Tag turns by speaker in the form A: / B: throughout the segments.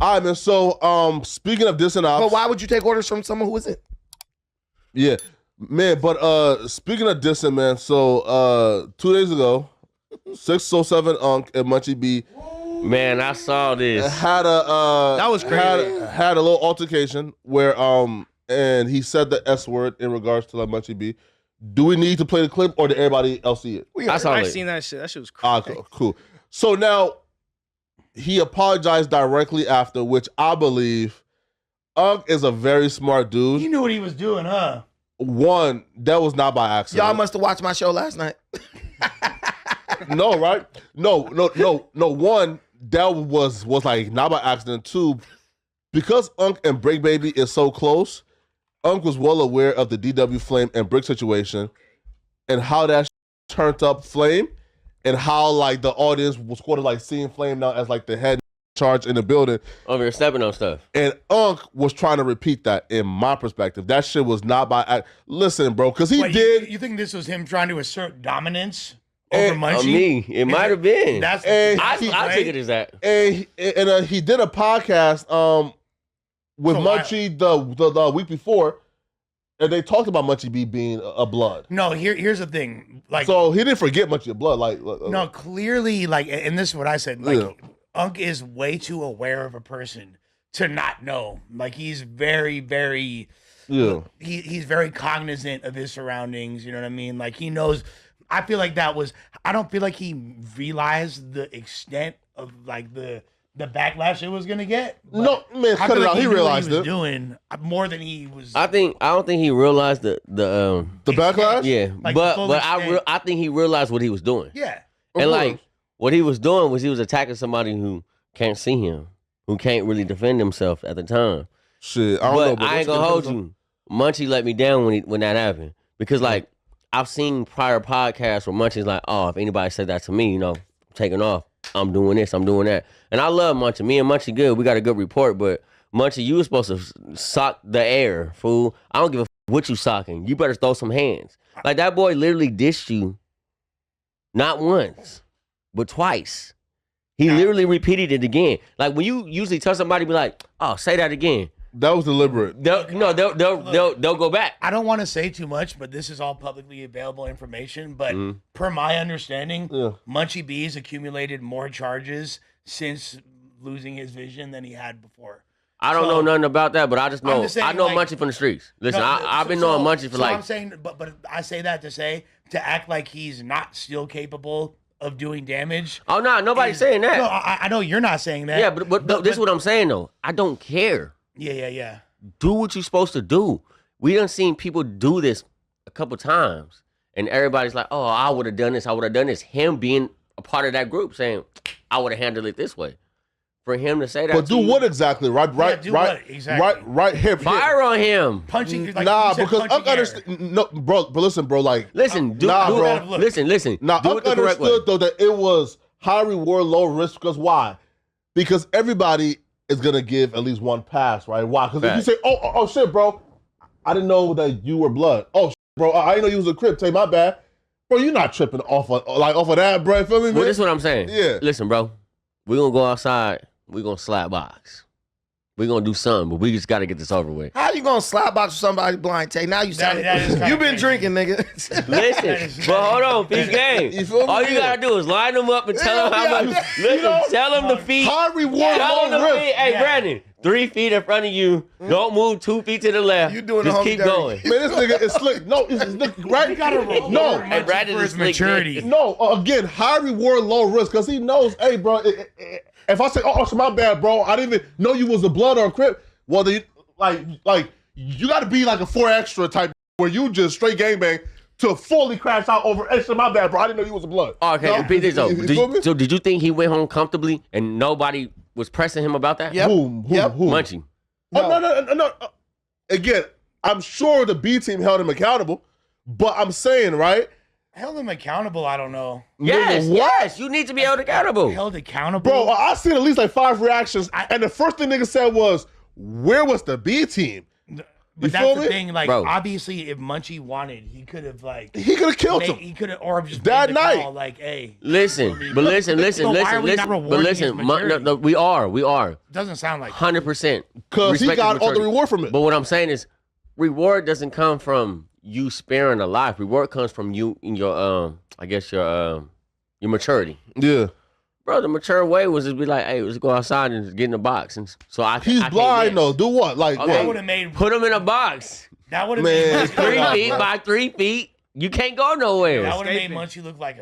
A: All right, man. So, speaking of this and ops.
B: But why would you take orders from someone who isn't?
A: Yeah, man. But speaking of dissing, man. So 2 days ago, 607 Unc and Munchie B.
C: Man, I saw this.
A: Had a
B: that was crazy.
A: Had a little altercation where and he said the S word in regards to like Munchie B. Do we need to play the clip or did everybody else see it?
D: I seen that shit. That shit was crazy.
A: Cool. So now he apologized directly after, which I believe Unc is a very smart dude.
E: He knew what he was doing, huh?
A: One, that was not by accident.
B: Y'all must have watched my show last night.
A: No, right? No. One, that was like not by accident. Two, because Unc and Brick Baby is so close, Unc was well aware of the DW Flame and Brick situation and how that turned up Flame and how like the audience was sort of like seeing Flame now as like the head charge in the building.
C: Over here stepping on stuff.
A: And Unc was trying to repeat that in my perspective. That shit was not by listen, bro, because he did.
E: You think this was him trying to assert dominance over Munchie?
C: Me. It might have been.
E: That's
C: I take it as that.
A: And he did a podcast with Munchie the week before, and they talked about Munchie B being a blood.
E: No, here's the thing. Like,
A: so he didn't forget Munchie blood.
E: No, clearly, like, and this is what I said. Like, Unc is way too aware of a person to not know. Like, he's very, very.
A: Yeah.
E: He's very cognizant of his surroundings. You know what I mean? Like, he knows. I feel like that was. I don't feel like he realized the extent of like the backlash it was gonna get.
A: No, man, cut it out. He realized
E: what he was doing more than he was.
C: I don't think he realized the
A: backlash.
C: Yeah,
E: like
C: but I think he realized what he was doing.
E: Yeah,
C: and like what he was doing was he was attacking somebody who can't see him, who can't really defend himself at the time.
A: Shit, I don't know.
C: But I ain't gonna hold you. Munchie let me down when that happened because like I've seen prior podcasts where Munchie's like, oh, if anybody said that to me, you know, I'm taking off. I'm doing this, I'm doing that. And I love Munchie. Me and Munchie good. We got a good report, but Munchie, you was supposed to sock the air, fool. I don't give a what you socking. You better throw some hands. Like that boy literally dissed you not once, but twice. He literally repeated it again. Like when you usually tell somebody, be like, oh, say that again.
A: That was deliberate.
C: They'll go back.
E: I don't want to say too much, but this is all publicly available information. But per my understanding, Munchie B has accumulated more charges since losing his vision than he had before.
C: I don't know nothing about that, but I just know
E: saying,
C: I know
E: like,
C: Munchie from the streets. Listen, I've been knowing Munchie for like.
E: I'm saying, but I say that to say to act like he's not still capable of doing damage.
C: Oh no, nobody's saying that.
E: No, I know you're not saying that.
C: Yeah, but this is what I'm saying though. I don't care.
E: Yeah.
C: Do what you're supposed to do. We done seen people do this a couple times, and everybody's like, "Oh, I would have done this. I would have done this." Him being a part of that group, saying, "I would have handled it this way." For him to say that,
A: but do what exactly? Right here.
C: Fire on him.
E: Punching. Like
A: nah, because Unc understood. No, bro. But listen, bro. Like,
C: listen,
A: bro.
C: Listen.
A: Nah, Unc understood though that it was high reward, low risk. Because why? Because everybody is gonna give at least one pass, right? Why? Because if you say, "Oh shit, bro, I didn't know that you were blood." Oh, shit, bro, I didn't know you was a Crip. Say my bad, bro. You're not tripping off of that, bro. Feel me, man?
C: Well, this is what I'm saying.
A: Yeah.
C: Listen, bro, we're gonna go outside. We're gonna slap box. We're gonna do something, but we just gotta get this over with.
B: How you gonna slap box with somebody blind take? Now you sound you been drinking, nigga.
C: Listen, but hold on, peace game. All you gotta do is line them up and tell them how much. Listen, tell them the feet.
A: High reward, low risk.
C: Hey, Brandon, 3 feet in front of you. Don't move 2 feet to the left.
B: You doing
C: just
B: the
C: keep
B: dirty.
C: going.
A: Man, this nigga is slick. No, it's slick, right?
E: You gotta roll.
A: No,
C: and Brandon is slick.
E: maturity.
A: No, again, high reward, low risk, because he knows, hey, bro, if I say, oh, my bad, bro, I didn't even know you was a blood or a Crip, well, then, like you got to be like a 4 extra type where you just straight gangbang to fully crash out over, extra, my bad, bro, I didn't know you was a blood.
C: Okay,
A: no?
C: repeat this, though.
A: So
C: did you think he went home comfortably and nobody was pressing him about that?
B: Yep.
A: Who?
C: Munchie.
A: No. Again, I'm sure the B team held him accountable, but I'm saying, right?
E: Held him accountable, I don't know.
C: Yes, you need to be held accountable.
E: Held accountable?
A: Bro, I seen at least like 5 reactions, and the first thing niggas said was, where was the B team?
E: But
A: You
E: that's
A: feel
E: the
A: me?
E: thing. Like,
C: Bro.
E: obviously, if Munchie wanted, he could have
A: killed him.
E: He could have, or just
A: That
E: made the
A: night.
E: call, like, hey.
C: listen, but listen,
E: So why are we not rewarding his maturity?
C: no, we are.
E: Doesn't sound like
C: 100%.
A: Because he got all the reward from it.
C: But what I'm saying is, reward doesn't come from you sparing a life. Reward comes from you in your I guess your maturity.
A: Yeah.
C: Bro, the mature way was to be like, hey, let's go outside and get in the box. And so
A: He's blind though. Do what? Like
C: Okay.
E: that would have made.
C: Put him in a box.
E: That would have
A: Man,
E: made.
C: 3
A: Yeah,
C: feet
A: bro.
C: by 3 feet. You can't go nowhere.
E: That would have made Munchie look like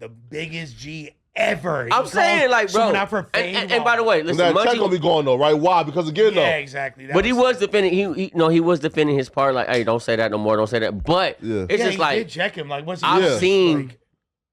E: the biggest G ever.
C: I'm saying, like, bro.
E: someone out for fame.
C: And by the way, listen,
A: that check
C: Munchie,
A: gonna be going though, right? Why? Because again,
E: yeah,
A: though.
E: exactly. That
C: but he was defending. He was defending his part. Like, hey, don't say that no more. Don't say that. But
A: Yeah.
C: it's
E: Yeah,
C: just
E: he
C: like
E: did check him. Like, what's he
C: I've
E: doing?
C: seen
E: Like,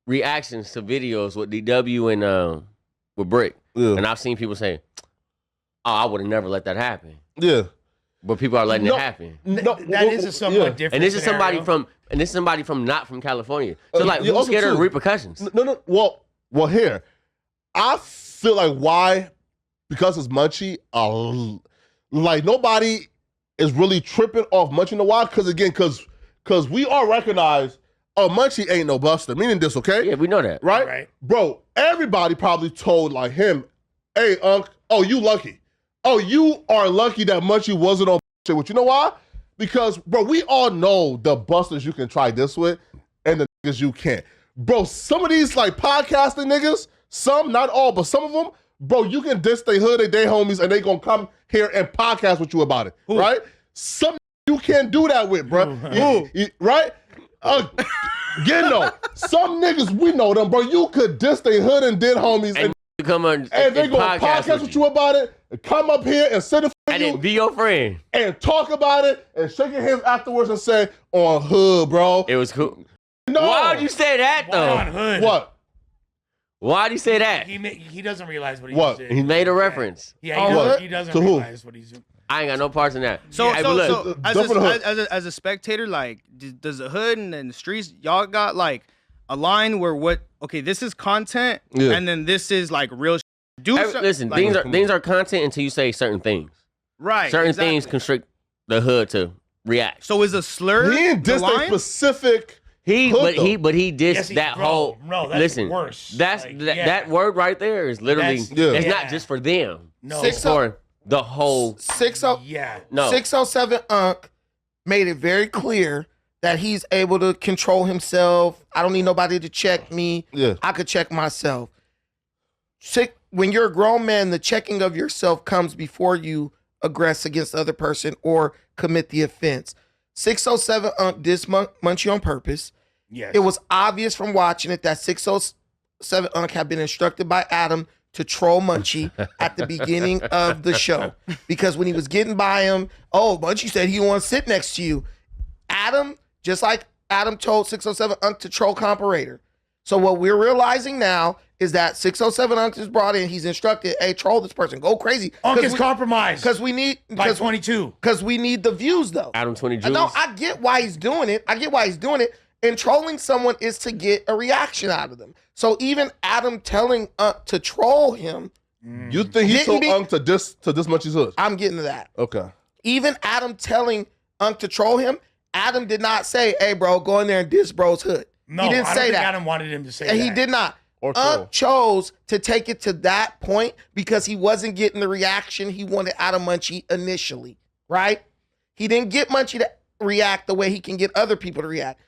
C: reactions to videos with DW and with Brick,
A: Yeah.
C: and I've seen people say, "Oh, I would have never let that happen,"
A: Yeah.
C: but people are letting
A: No.
C: it happen.
A: No,
E: that is a somewhat different.
C: And this is somebody
E: scenario.
C: from not from California. So like,
A: yeah,
C: who's
A: also
C: scared of
A: too.
C: the repercussions?
A: No. Well, here, I feel like why? Because it's Munchie. Like nobody is really tripping off Munchie. Know why? Because we all recognize, oh, Munchie ain't no buster. Meaning this, okay?
C: Yeah, we know that.
A: Right?
E: Right.
A: Bro, everybody probably told like him, hey, Unc, oh, you lucky. Oh, you are lucky that Munchie wasn't on shit with you. Know why? Because, bro, we all know the busters you can try this with and the niggas you can't. Bro, some of these like podcasting niggas, some, not all, but some of them, bro, you can diss they hood, they homies, and they gonna come here and podcast with you about it, right? Some you can't do that with, bro. Right? Some niggas, we know them, bro. You could diss they hood and dead homies, and
C: Come on,
A: and they gonna podcast with you about it, and come up here and sit in front
C: and
A: of
C: then
A: you
C: be your friend.
A: and talk about it and shake your hands afterwards and say, on hood, bro.
C: It was cool.
A: No.
C: Why'd you say that
E: Why on
C: though?
E: hood?
A: What?
C: Why'd you say that?
E: He doesn't realize what he
A: What?
E: did.
C: He made a reference.
E: Yeah,
A: What?
E: he doesn't
A: To who?
E: realize what he's doing.
C: I ain't got no parts in that.
D: So,
C: Hey, but look,
D: so
A: Dump in the hood.
D: as a spectator, like, does the hood and the streets, y'all got like a line where okay, this is content,
A: Yeah.
D: and then this is like real.
C: listen,
D: like,
C: things are content until you say certain things.
D: right.
C: Certain
D: exactly.
C: things constrict the hood to react.
D: So is a slur
A: He ain't
D: the
A: diss a
D: line?
A: specific
C: He
A: hood,
C: dissed
E: Yes,
C: that
E: bro,
C: whole.
E: no, that's
C: listen,
E: worse.
C: that's
E: Like,
C: that,
E: yeah.
C: that word right there is literally.
E: That's-
A: Yeah.
C: It's
E: yeah.
C: not just for them.
E: No.
C: It's for the whole.
B: 60
E: Yeah.
C: No,
B: 607 Unc made it very clear that he's able to control himself. I don't need nobody to check me.
A: Yeah.
B: I could check myself. When you're a grown man, the checking of yourself comes before you aggress against the other person or commit the offense. 607 Unc dissed Munchie on purpose.
E: Yes.
B: It was obvious from watching it that 607 Unc had been instructed by Adam to troll Munchie at the beginning of the show. Because when he was getting by him, oh, Munchie said he want to sit next to you. Adam, just like Adam told 607 Unc to troll Comparator. So what we're realizing now is that 607 Unc is brought in, he's instructed, hey, troll this person, go crazy.
E: Unc is compromised.
B: Because we need,
E: by 22.
B: because we need the views though.
C: Adam 20 Jules.
B: No, I get why he's doing it. And trolling someone is to get a reaction out of them. So even Adam telling Unc to troll him,
A: You think he
B: Didn't
A: told
B: be-
A: Unc to diss Munchie's hood?
B: I'm getting to that.
A: Okay.
B: Even Adam telling Unc to troll him, Adam did not say, hey, bro, go in there and diss bro's hood.
E: No,
B: he didn't
E: I don't
B: say
E: think
B: that.
E: Adam wanted him to say
B: And
E: that.
B: he did not.
A: Or troll.
B: Unc chose to take it to that point because he wasn't getting the reaction he wanted out of Munchie initially, right? He didn't get Munchie to react the way he can get other people to react.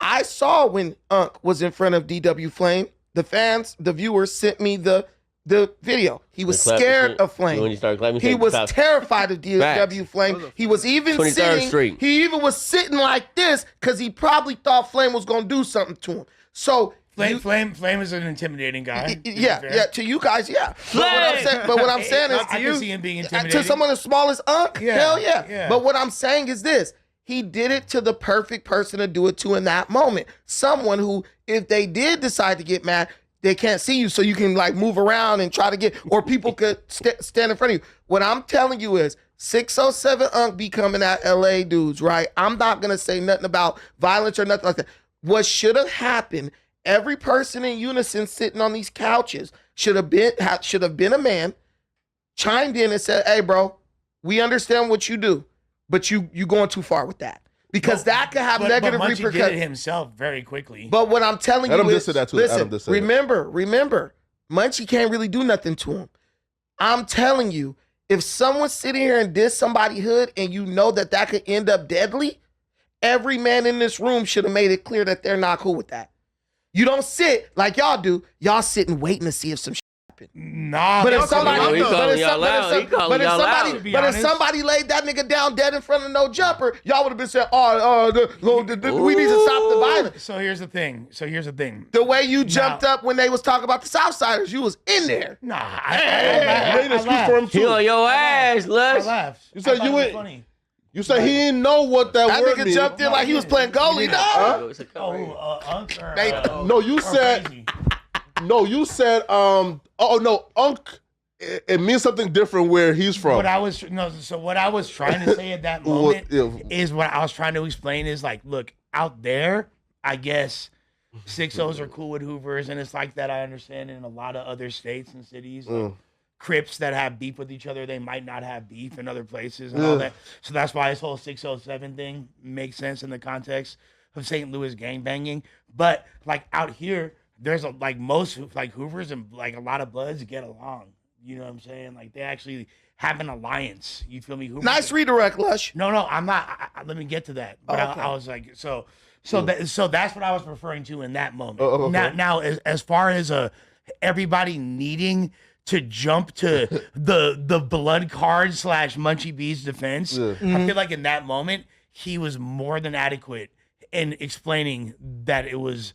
B: I saw when Unc was in front of DW Flame, the fans, the viewers sent me the video. He was
C: The clap
B: scared
C: shit.
B: of Flame.
C: When you start clapping,
B: He
C: say,
B: was
C: clap.
B: terrified of DW
C: Facts.
B: Flame. He was even
C: 23rd
B: sitting.
C: Street.
B: He even was sitting like this because he probably thought Flame was gonna do something to him. So
E: Flame is an intimidating guy. to be
B: yeah,
E: fair.
B: yeah. To you guys, yeah. But what I'm saying is,
E: I can see him being intimidating.
B: to someone as small as Unc,
E: Yeah,
B: hell yeah.
E: yeah.
B: But what I'm saying is this: he did it to the perfect person to do it to in that moment. Someone who, if they did decide to get mad, they can't see you, so you can like move around and try to get, or people could stand in front of you. What I'm telling you is 607 Unc be coming at LA dudes, right? I'm not gonna say nothing about violence or nothing like that. What should have happened? Every person in unison sitting on these couches should have been a man, chimed in and said, "Hey, bro, we understand what you do. but you going too far with that. Because that could have negative
E: Munchie did it
B: repercussions.
E: himself very quickly.
B: But what I'm telling
A: Adam
B: you
A: did
B: is,
A: say that too.
B: listen,
A: Adam did say
B: remember, Munchie can't really do nothing to him. I'm telling you, if someone's sitting here and diss somebody hood and you know that could end up deadly, every man in this room should have made it clear that they're not cool with that. You don't sit like y'all do. Y'all sitting waiting to see if some shit happen.
E: Nah,
B: But if
E: that's
B: somebody,
C: he calling y'all out. He calling y'all out.
B: if somebody laid that nigga down dead in front of no jumper, y'all would have been saying, we need to stop the violence.
E: So here's the thing.
B: The way you jumped up when they was talking about the Southsiders, you was in there.
E: Nah,
A: You made an excuse for him
C: He
A: too.
C: on your ass,
E: I
C: Lush.
E: laughed.
A: You said
E: I thought
A: you
E: it was
A: ain't-
E: funny.
A: You said he didn't know what that
B: That
A: word
B: nigga
A: mean.
B: jumped in like he was playing goalie, dog.
E: Unc or,
A: No, you
E: or
A: said.
E: Crazy.
A: No, you said. Unc. It means something different where he's from.
E: What I was trying to say at that moment
A: yeah.
E: is what I was trying to explain is like, look, out there, I guess 6-0s are cool with Hoovers, and it's like that. I understand in a lot of other states and cities, like Crips that have beef with each other, they might not have beef in other places and all that. So that's why this whole 607 thing makes sense in the context of St. Louis gangbanging. But like out here, there's most like Hoovers and like a lot of Bloods get along. You know what I'm saying? Like they actually have an alliance. You feel me? Hoovers
B: Nice redirect, Lush.
E: No, I'm not. Let me get to that. But
B: Okay.
E: I was like, so that's what I was referring to in that moment.
A: Okay.
E: Now, as far as everybody needing to jump to the blood card / Munchie B's defense, I feel like in that moment he was more than adequate in explaining that it was.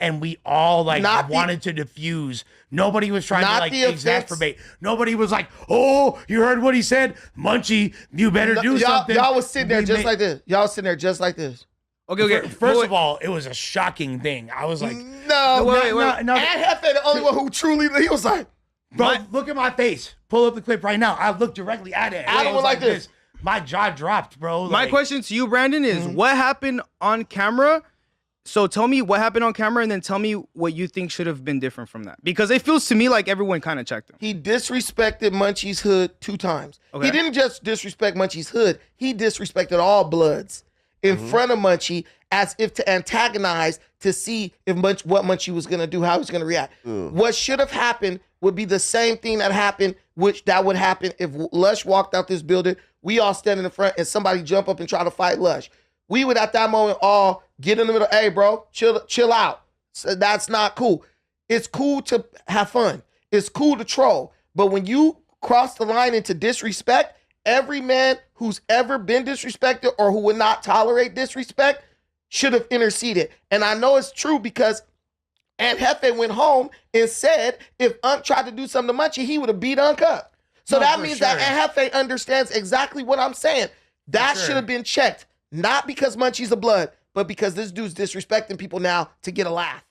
E: And we all wanted to diffuse. Nobody was trying to exacerbate. Nobody was like, "Oh, you heard what he said, Munchie? You better do something."
B: Y'all was sitting there just like this. Y'all was sitting there just like this.
D: Okay.
E: First of all, it was a shocking thing. I was like,
B: No,
D: wait.
B: And Hefe, the only one who truly, he was like,
E: "Bro, look at my face. Pull up the clip right now." I looked directly at it.
B: Adam
E: I was
B: was like this.
E: My jaw dropped, bro.
D: My question to you, Brandon, is what happened on camera? So tell me what happened on camera, and then tell me what you think should have been different from that. Because it feels to me like everyone kind of checked him.
B: he disrespected Munchie's hood 2 times.
D: Okay.
B: He didn't just disrespect Munchie's hood. He disrespected all Bloods in front of Munchie as if to antagonize to see if what Munchie was going to do, how he was going to react. What should have happened would be the same thing that happened, that would happen if Lush walked out this building, we all stand in the front, and somebody jump up and try to fight Lush. We would at that moment all get in the middle. Hey, bro, chill out. So that's not cool. It's cool to have fun. It's cool to troll. But when you cross the line into disrespect, every man who's ever been disrespected or who would not tolerate disrespect should have interceded. And I know it's true because Aunt Hefe went home and said if Unc tried to do something to Munchie, he would have beat Unc up. So that means that Aunt Hefe understands exactly what I'm saying. That should have been checked. Not because Munchie's a blood, but because this dude's disrespecting people now to get a laugh.